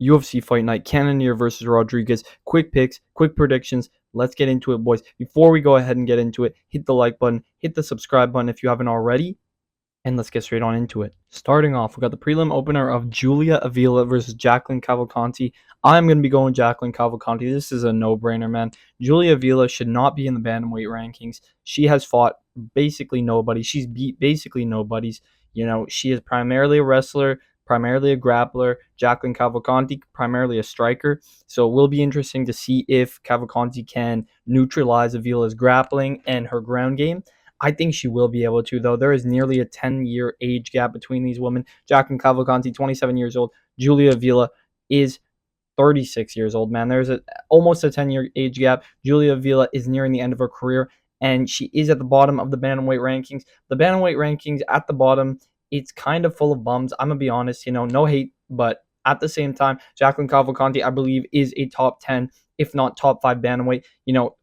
UFC Fight Night, Cannonier versus Rodriguez. Quick picks, quick predictions. Let's get into it, boys. Before we go ahead and get into it, hit the like button, hit the subscribe button if you haven't already, and let's get straight on into it. Starting off, we got the prelim opener of Julia Avila versus Jacqueline Cavalcanti. I'm going to be going Jacqueline Cavalcanti. This is a no-brainer, man. Julia Avila should not be in the bantamweight rankings. She has fought basically nobody. She's beat basically nobody's. She is primarily a wrestler, primarily a grappler. Jacqueline Cavalcanti, primarily a striker. So it will be interesting to see if Cavalcanti can neutralize Avila's grappling and her ground game. I think she will be able to, though. There is nearly a 10-year age gap between these women. Jacqueline Cavalcanti, 27 years old. Julia Avila is 36 years old, man. There's almost a 10-year age gap. Julia Avila is nearing the end of her career, and she is at the bottom of the bantamweight rankings. The bantamweight rankings at the bottom, it's kind of full of bums. I'm going to be honest, no hate, but at the same time, Jacqueline Cavalcanti, I believe, is a top 10, if not top 5 bantamweight.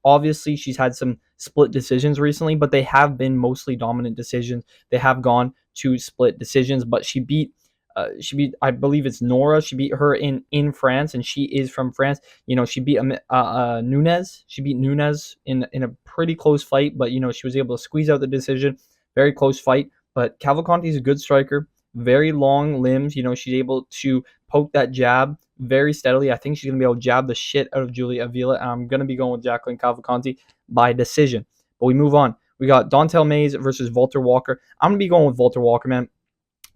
Obviously, she's had some split decisions recently, but they have been mostly dominant decisions. They have gone to split decisions, but she beat, I believe it's Nora. She beat her in France, and she is from France. She beat Nunes. She beat Nunes in a pretty close fight, but she was able to squeeze out the decision. Very close fight. But Cavalcanti is a good striker. Very long limbs. She's able to poke that jab very steadily. I think she's going to be able to jab the shit out of Julia Avila. And I'm going to be going with Jacqueline Cavalcanti by decision. But we move on. We got Dontel Mays versus Walter Walker. I'm going to be going with Walter Walker, man.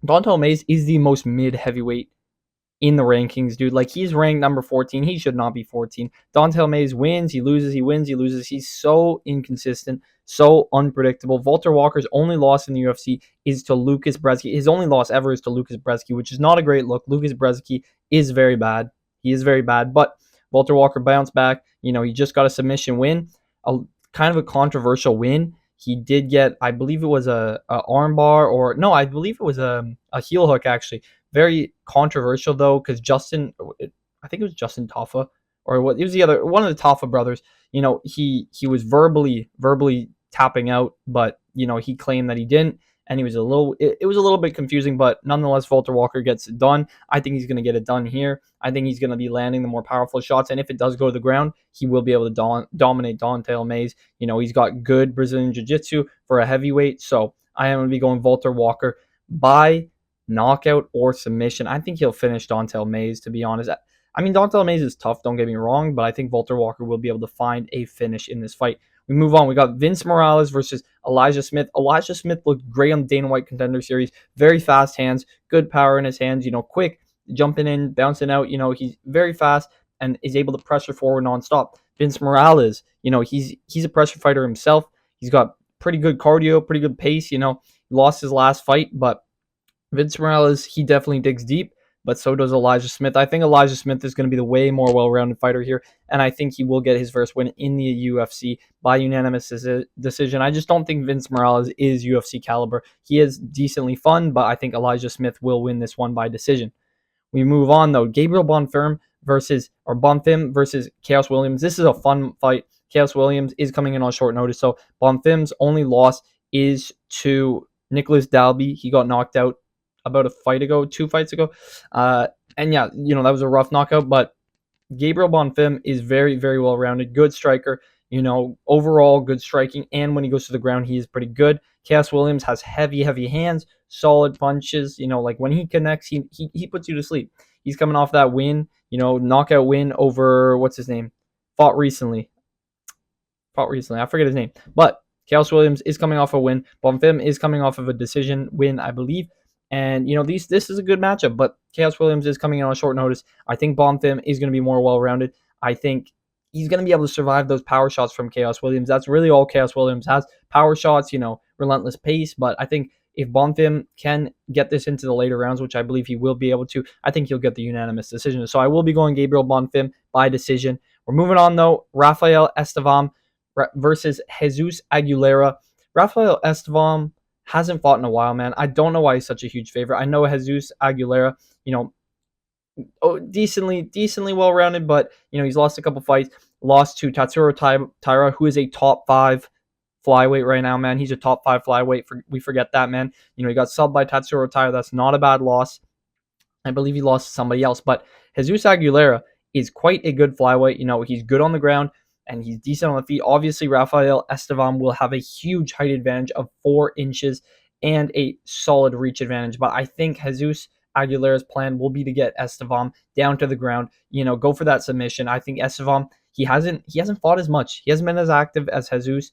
Dontel Mays is the most mid-heavyweight in the rankings, dude. Like, he's ranked number 14. He should not be 14. Dontel Mays wins, he loses, he wins, he loses. He's so inconsistent, so unpredictable. Walter Walker's only loss in the UFC is to Lucas Brzeski. His only loss ever is to Lucas Brzeski, which is not a great look. Lucas Brzeski is very bad. He is very bad, but Walter Walker bounced back. He just got a submission win, a kind of a controversial win. He did get, I believe it was a armbar, or no, I believe it was a heel hook, actually. Very controversial, though, because I think it was Justin Taffa, or what? It was one of the Taffa brothers. He was verbally tapping out, but he claimed that he didn't, and it was a little bit confusing, but nonetheless, Walter Walker gets it done. I think he's going to get it done here. I think he's going to be landing the more powerful shots, and if it does go to the ground, he will be able to dominate Dontel Mays. He's got good Brazilian Jiu-Jitsu for a heavyweight, so I am going to be going Walter Walker by knockout or submission. I think he'll finish Dontel Mays, to be honest. I mean, Dontel Mays is tough, don't get me wrong, but I think Walter Walker will be able to find a finish in this fight. We move on. We got Vince Morales versus Elijah Smith. Elijah Smith looked great on the Dana White Contender Series. Very fast hands, good power in his hands, quick, jumping in, bouncing out. He's very fast and is able to pressure forward nonstop. Vince Morales, he's a pressure fighter himself. He's got pretty good cardio, pretty good pace. He lost his last fight, but Vince Morales, he definitely digs deep, but so does Elijah Smith. I think Elijah Smith is going to be the way more well-rounded fighter here, and I think he will get his first win in the UFC by unanimous decision. I just don't think Vince Morales is UFC caliber. He is decently fun, but I think Elijah Smith will win this one by decision. We move on, though. Gabriel Bonfim versus Chaos Williams. This is a fun fight. Chaos Williams is coming in on short notice, so Bonfim's only loss is to Nicholas Dalby. He got knocked out about 2 fights ago. And yeah, that was a rough knockout, but Gabriel Bonfim is very, very well-rounded, good striker, overall good striking, and when he goes to the ground, he is pretty good. Chaos Williams has heavy, heavy hands, solid punches, like when he connects, he puts you to sleep. He's coming off that win, knockout win over, what's his name? Fought recently. I forget his name, but Chaos Williams is coming off a win. Bonfim is coming off of a decision win, I believe. And, this is a good matchup, but Chaos Williams is coming in on short notice. I think Bonfim is going to be more well-rounded. I think he's going to be able to survive those power shots from Chaos Williams. That's really all Chaos Williams has. Power shots, relentless pace. But I think if Bonfim can get this into the later rounds, which I believe he will be able to, I think he'll get the unanimous decision. So I will be going Gabriel Bonfim by decision. We're moving on, though. Rafael Estevam versus Jesus Aguilera. Rafael Estevam hasn't fought in a while, man. I don't know why he's such a huge favorite. I know Jesus Aguilera, decently well-rounded, but, he's lost a couple fights. Lost to Tatsuro Taira, who is a top 5 flyweight right now, man. He's a top 5 flyweight. We forget that, man. He got subbed by Tatsuro Taira. That's not a bad loss. I believe he lost to somebody else, but Jesus Aguilera is quite a good flyweight. He's good on the ground and he's decent on the feet. Obviously, Rafael Estevam will have a huge height advantage of 4 inches and a solid reach advantage. But I think Jesus Aguilera's plan will be to get Estevam down to the ground, go for that submission. I think Estevam, he hasn't fought as much. He hasn't been as active as Jesus.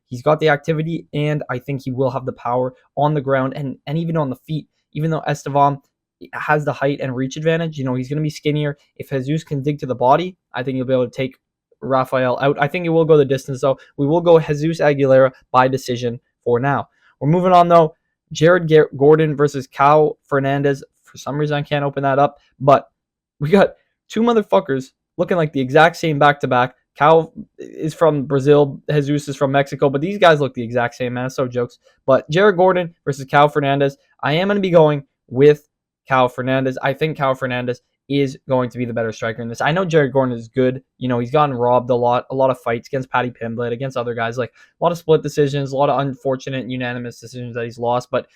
He's got the activity, and I think he will have the power on the ground and even on the feet. Even though Estevam has the height and reach advantage, he's going to be skinnier. If Jesus can dig to the body, I think he'll be able to take Rafael out. I think he will go the distance, though. We will go Jesus Aguilera by decision for now. We're moving on, though. Jared Gordon versus Cal Fernandez. For some reason, I can't open that up, but we got two motherfuckers looking like the exact same back-to-back. Cal is from Brazil. Jesus is from Mexico, but these guys look the exact same, man. So jokes. But Jared Gordon versus Cal Fernandez. I am going to be going with Cal Fernandez. I think Cal Fernandez is going to be the better striker in this. I know Jared Gordon is good. He's gotten robbed a lot of fights against Paddy Pimblett, against other guys, like a lot of split decisions, a lot of unfortunate unanimous decisions that he's lost. But,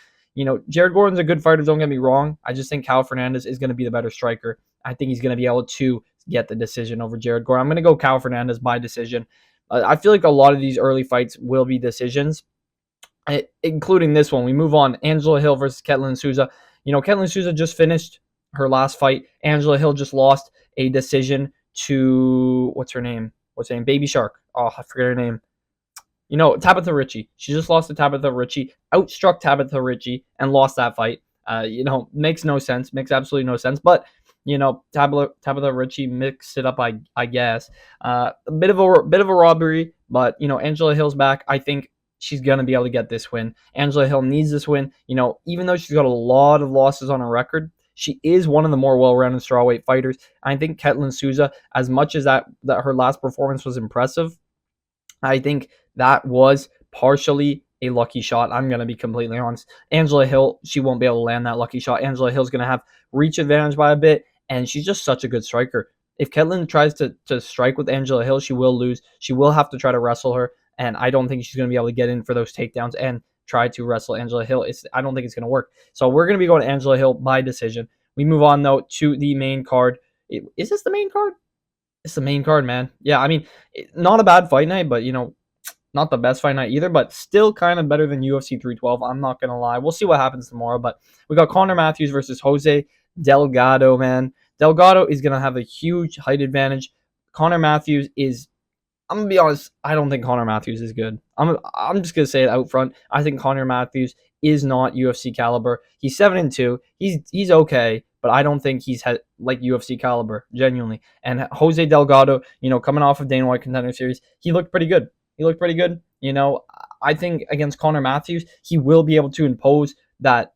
Jared Gordon's a good fighter, don't get me wrong. I just think Cal Fernandez is going to be the better striker. I think he's going to be able to get the decision over Jared Gordon. I'm going to go Cal Fernandez by decision. I feel like a lot of these early fights will be decisions, including this one. We move on. Angela Hill versus Ketlin Souza. Ketlin Souza just finished her last fight. Angela Hill just lost a decision to what's her name? Baby Shark. Oh, I forget her name. Tabitha Ricci. She just lost to Tabitha Ricci, outstruck Tabitha Ricci, and lost that fight. Makes no sense. Makes absolutely no sense. But Tabitha Ricci mixed it up, I guess. A bit of a robbery, but Angela Hill's back. I think she's gonna be able to get this win. Angela Hill needs this win. Even though she's got a lot of losses on her record, she is one of the more well-rounded strawweight fighters. I think Ketlin Souza, as much as that her last performance was impressive, I think that was partially a lucky shot. I'm going to be completely honest. Angela Hill, she won't be able to land that lucky shot. Angela Hill's going to have reach advantage by a bit, and she's just such a good striker. If Ketlin tries to strike with Angela Hill, she will lose. She will have to try to wrestle her, and I don't think she's going to be able to get in for those takedowns and try to wrestle Angela Hill. I don't think it's going to work. So we're going to be going to Angela Hill by decision. We move on, though, to the main card. Is this the main card? It's the main card, man. Yeah, I mean, not a bad fight night, but, not the best fight night either, but still kind of better than UFC 312. I'm not going to lie. We'll see what happens tomorrow, but we got Conor Matthews versus Jose Delgado, man. Delgado is going to have a huge height advantage. Conor Matthews is, I'm going to be honest, I don't think Conor Matthews is good. I'm just going to say it out front. I think Conor Matthews is not UFC caliber. He's 7-2. He's okay, but I don't think he's like UFC caliber, genuinely. And Jose Delgado, coming off of Dana White Contender Series, he looked pretty good. I think against Conor Matthews, he will be able to impose that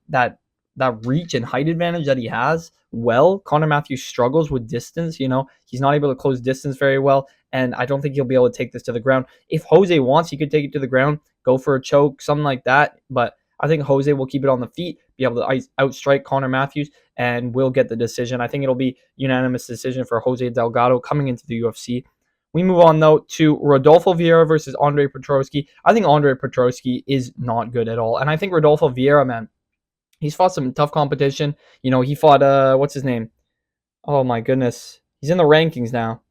reach and height advantage that he has. Well, Conor Matthews struggles with distance. He's not able to close distance very well, and I don't think he'll be able to take this to the ground. If Jose wants, he could take it to the ground, go for a choke, something like that. But I think Jose will keep it on the feet, be able to outstrike Conor Matthews, and will get the decision. I think it'll be unanimous decision for Jose Delgado coming into the UFC. We move on, though, to Rodolfo Vieira versus Andre Petroski. I think Andre Petroski is not good at all. And I think Rodolfo Vieira, man, he's fought some tough competition. He fought, what's his name? Oh, my goodness. He's in the rankings now.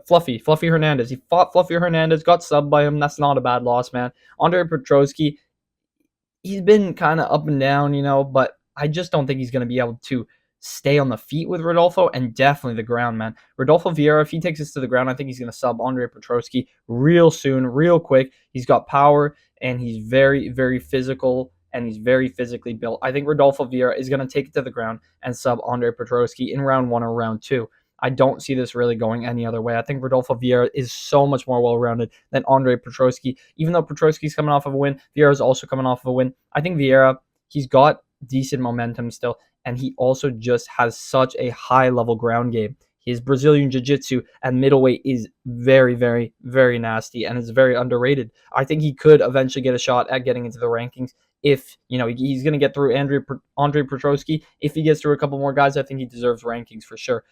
Fluffy Hernandez. He fought Fluffy Hernandez, got subbed by him. That's not a bad loss, man. Andre Petroski, he's been kind of up and down, but I just don't think he's going to be able to stay on the feet with Rodolfo, and definitely the ground, man. Rodolfo Vieira, if he takes this to the ground, I think he's going to sub Andre Petroski real soon, real quick. He's got power, and he's very, very physical, and he's very physically built. I think Rodolfo Vieira is going to take it to the ground and sub Andre Petroski in round 1 or round 2. I don't see this really going any other way. I think Rodolfo Vieira is so much more well-rounded than Andre Petroski. Even though Petroski's coming off of a win, Vieira's also coming off of a win. I think Vieira, he's got decent momentum still, and he also just has such a high-level ground game. His Brazilian Jiu-Jitsu at middleweight is very, very, very nasty, and is very underrated. I think he could eventually get a shot at getting into the rankings if, he's going to get through Andre Petroski. If he gets through a couple more guys, I think he deserves rankings for sure.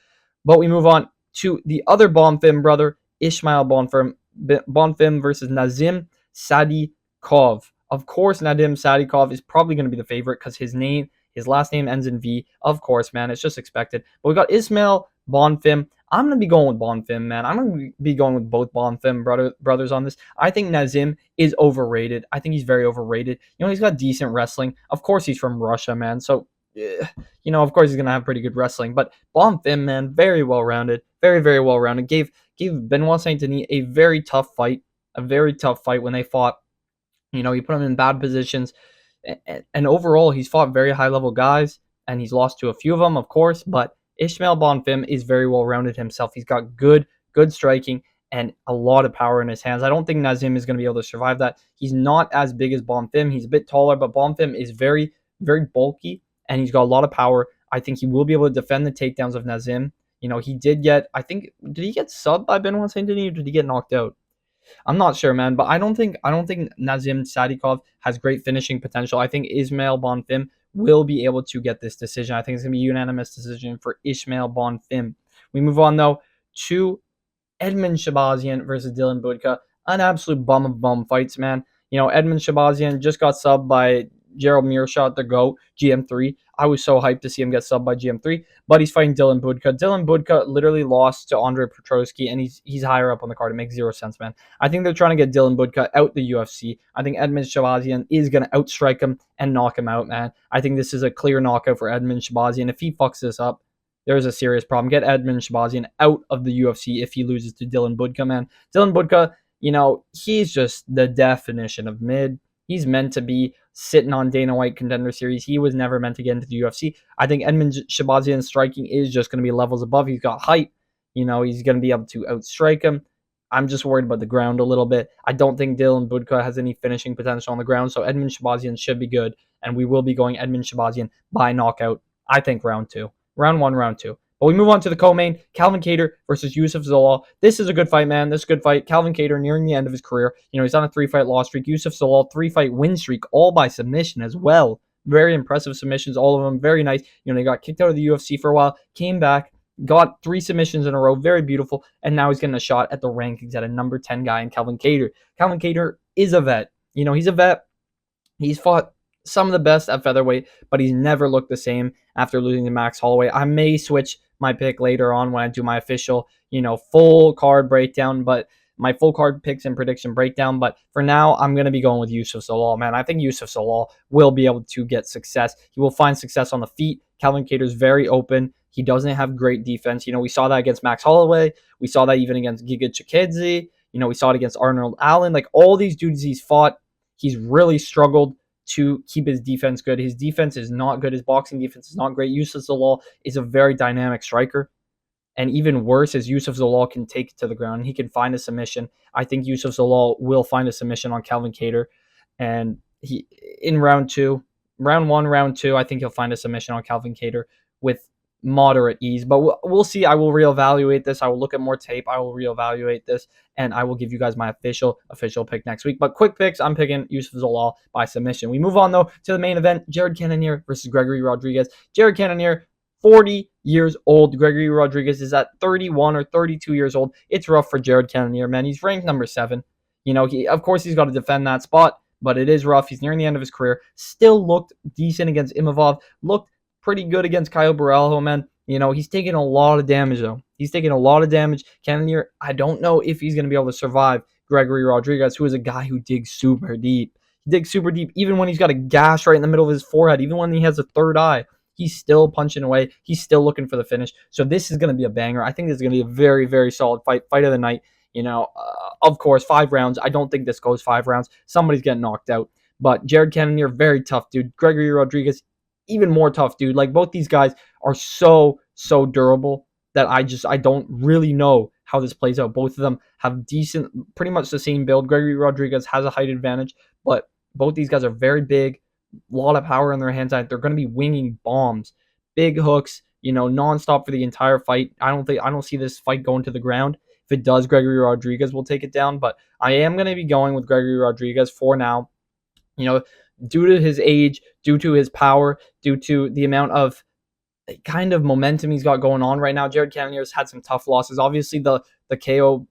But we move on to the other Bonfim brother, Ismail Bonfim versus Nazim Sadikov. Of course, Nadim Sadikov is probably going to be the favorite because his name His last name ends in V. Of course, man. It's just expected. But we got Ismail Bonfim. I'm going to be going with Bonfim, man. I'm going to be going with both Bonfim brothers on this. I think Nazim is overrated. I think he's very overrated. He's got decent wrestling. Of course, he's from Russia, man. So, of course, he's going to have pretty good wrestling. But Bonfim, man, very well-rounded. Very, very well-rounded. Gave Benoit Saint-Denis a very tough fight. A very tough fight when they fought. He put him in bad positions. And overall, he's fought very high-level guys, and he's lost to a few of them, of course, but Ismail Bonfim is very well-rounded himself. He's got good striking and a lot of power in his hands. I don't think Nazim is going to be able to survive that. He's not as big as Bonfim. He's a bit taller, but Bonfim is very, very bulky, and he's got a lot of power. I think he will be able to defend the takedowns of Nazim. He did get, I think, did he get subbed by Benoit Saint-Denis, or did he get knocked out? I'm not sure, man, but I don't think Nazim Sadikov has great finishing potential. I think Ismail Bonfim will be able to get this decision. I think it's going to be a unanimous decision for Ismail Bonfim. We move on, though, to Edmund Shabazian versus Dylan Budka. An absolute bum of bum fights, man. Edmund Shabazian just got subbed by Gerald Mearshot, the GOAT, GM3. I was so hyped to see him get subbed by GM3, but he's fighting Dylan Budka. Dylan Budka literally lost to Andre Petroski, and he's higher up on the card. It makes zero sense, man. I think they're trying to get Dylan Budka out the UFC. I think Edmund Shabazian is going to outstrike him and knock him out, man. I think this is a clear knockout for Edmund Shabazian. If he fucks this up, there's a serious problem. Get Edmund Shabazian out of the UFC if he loses to Dylan Budka, man. Dylan Budka, he's just the definition of mid. He's meant to be sitting on Dana White Contender Series. He was never meant to get into the UFC. I think Edmund Shabazian's striking is just going to be levels above. He's got height. He's going to be able to outstrike him. I'm just worried about the ground a little bit. I don't think Dylan Budka has any finishing potential on the ground, so Edmund Shabazian should be good, and we will be going Edmund Shabazian by knockout, I think, round 2. Round 1, round 2. But we move on to the co-main, Calvin Kattar versus Yusuf Zalal. This is a good fight, man. This is a good fight. Calvin Kattar nearing the end of his career. He's on a 3-fight loss streak. Yusuf Zalal, 3-fight win streak, all by submission as well. Very impressive submissions, all of them. Very nice. They got kicked out of the UFC for a while, came back, got 3 submissions in a row. Very beautiful. And now he's getting a shot at the rankings at a number 10 guy in Calvin Kattar. Calvin Kattar is a vet. He's a vet. He's fought some of the best at featherweight, but he's never looked the same after losing to Max Holloway. I may switch my pick later on when I do my official, full card breakdown, but my full card picks and prediction breakdown. But for now, I'm going to be going with Yusuf Zalal, man. I think Yusuf Zalal will be able to get success. He will find success on the feet. Calvin Kattar's very open. He doesn't have great defense. We saw that against Max Holloway. We saw that even against Giga Chikadze. We saw it against Arnold Allen. Like, all these dudes he's fought, he's really struggled to keep his defense good. His defense is not good. His boxing defense is not great. Yusuf Zalal is a very dynamic striker. And even worse is Yusuf Zalal can take it to the ground. He can find a submission. I think Yusuf Zalal will find a submission on Calvin Kattar. And he in round 1, round 2, I think he'll find a submission on Calvin Kattar with moderate ease. But we'll see. I will reevaluate this. I will look at more tape. I will reevaluate this, and I will give you guys my official pick next week. But quick picks, I'm picking Yusuf Zalal by submission. We move on, though, to the main event, Jared Cannonier versus Gregory Rodriguez. Jared Cannonier, 40 years old. Gregory Rodriguez is at 31 or 32 years old. It's rough for Jared Cannonier, man. He's ranked number 7. Of course, he's got to defend that spot, but it is rough. He's nearing the end of his career. Still looked decent against Imavov. Looked pretty good against Caio Borralho, man. He's taking a lot of damage, though. He's taking a lot of damage. Cannonier, I don't know if he's going to be able to survive Gregory Rodriguez, who is a guy who digs super deep. He digs super deep, even when he's got a gash right in the middle of his forehead, even when he has a third eye. He's still punching away. He's still looking for the finish. So this is going to be a banger. I think this is going to be a very, very solid fight of the night. Of course, 5 rounds. I don't think this goes 5 rounds. Somebody's getting knocked out. But Jared Cannonier, very tough dude. Gregory Rodriguez, even more tough dude. Like, both these guys are so durable that I don't really know how this plays out. Both of them have decent, pretty much the same build. Gregory Rodriguez has a height advantage, but both these guys are very big, a lot of power in their hands. They're going to be winging bombs, big hooks, nonstop for the entire fight. I don't see this fight going to the ground. If it does, Gregory Rodriguez will take it down, but I am going to be going with Gregory Rodriguez for now. Due to his age, due to his power, due to the amount of kind of momentum he's got going on right now. Jared Cannonier's had some tough losses. Obviously, the KO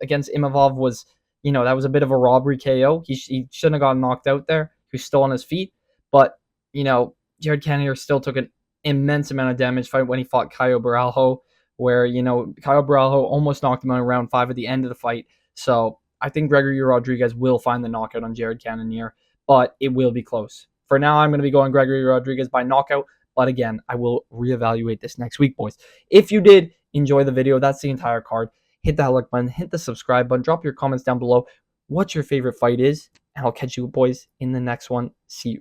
against Imavov was, that was a bit of a robbery KO. He shouldn't have gotten knocked out there. He was still on his feet. But, Jared Cannonier still took an immense amount of damage fight when he fought Caio Baralho, where, Caio Baralho almost knocked him out in round 5 at the end of the fight. So I think Gregory Rodriguez will find the knockout on Jared Cannonier, but it will be close. For now, I'm going to be going Gregory Rodriguez by knockout, but again, I will reevaluate this next week, boys. If you did enjoy the video, that's the entire card. Hit that like button, hit the subscribe button, drop your comments down below what your favorite fight is, and I'll catch you boys in the next one. See you.